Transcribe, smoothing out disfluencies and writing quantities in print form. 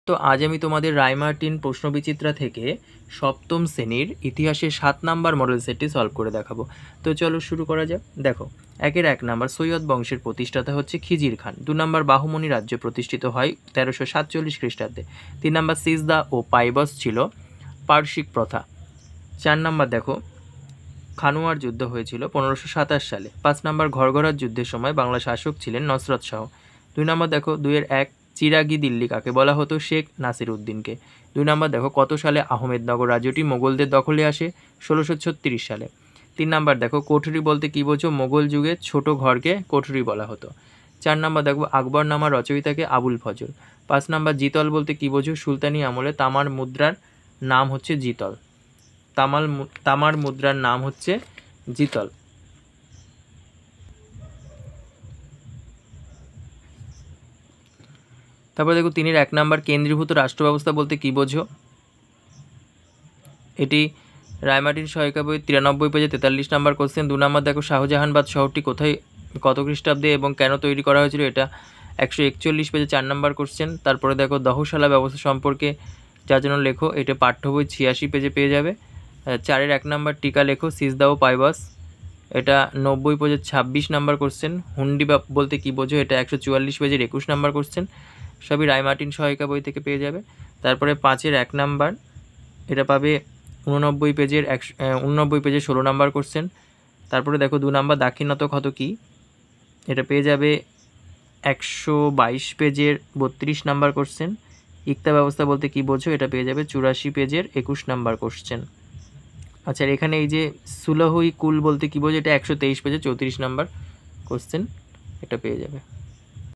তো আজ আমি তোমাদের রায়মার্টিন প্রশ্নবিচিত্রা থেকে সপ্তম শ্রেণীর ইতিহাসের 7 নাম্বার মডেল সেটটি সলভ করে দেখাবো। তো চলো শুরু করা যাক। দেখো, 1 নাম্বার সৈয়দ বংশের প্রতিষ্ঠাতা হচ্ছে খিজির খান। 2 নাম্বার বাহুমনি রাজ্য প্রতিষ্ঠিত হয় 1347 খ্রিস্টাব্দে। 3 নাম্বার সিজদা ও পাইবস ছিল পারসিক প্রথা। 4 নাম্বার দেখো, খানুয়ার যুদ্ধ হয়েছিল 1527 সালে। 5 নাম্বার ঘরঘরার যুদ্ধের সময় বাংলা শাসক ছিলেন নসরত শাহ। 2 নাম্বার দেখো, 2-1 চিরাগি দিল্লি কাকে বলা হতো? শেখ নাসির উদ্দিনকে। 2 নাম্বার দেখো, কত সালে আহমেদনগর রাজ্যটি মোগলদের দখলে আসে? 1636 সালে। 3 নাম্বার দেখো, কোঠরি বলতে কী বোঝো? মোগল যুগে ছোট ঘরকে কোঠরি বলা হতো। 4 নাম্বার দেখো, আকবরনামার রচয়িতাকে আবুল ফজল। 5 নাম্বার জিতল বলতে কী বোঝো? সুলতানি আমলে তামার মুদ্রার নাম হচ্ছে জিতল। তামার মুদ্রার নাম হচ্ছে জিতল। তারপর দেখো 3-1 নাম্বার কেন্দ্রীভূত রাষ্ট্র ব্যবস্থা বলতে কী বোঝো? এটি রায়মার্টিন সহায়িকা বই 93 পেজে 43 নাম্বার কোশ্চেন। 2 নাম্বার দেখো, শাহজাহানবাদ শহরটি কোথায়, কত খ্রিস্টাব্দে এবং কেন তৈরি করা হয়েছিল? এটা 141 পেজে 4 নাম্বার কোশ্চেন। তারপরে দেখো, দহশালা ব্যবস্থা সম্পর্কে যার জন্য লেখো, এটা পাঠ্য বই 86 পেজে পেয়ে যাবে। 4-1 নাম্বার টিকা লেখো, সিজদা ও পাইবাস, এটা 90 পেজে 26 নাম্বার কোশ্চেন। হুন্ডি বলতে কী বোঝো? এটা 144 পেজের 21 নাম্বার কোশ্চেন। সবই রায়মার্টিন সহায়িকা বই থেকে পেয়ে যাবে। তারপরে 5-1 নাম্বার, এটা পাবে 89 পেজের 16 নাম্বার কোশ্চেন। তারপরে দেখো 2 নাম্বার দাক্ষিণাত্য ক্ষত কী, এটা পেয়ে যাবে 122 পেজের 32 নাম্বার কোশ্চেন। ইক্তা ব্যবস্থা বলতে কী বোঝো? এটা পেয়ে যাবে 84 পেজের 21 নাম্বার কোশ্চেন। আচ্ছা, এখানে এই যে সুলহুই কুল বলতে কী বোঝো? এটা 123 পেজে 34 নাম্বার কোশ্চেন, এটা পেয়ে যাবে।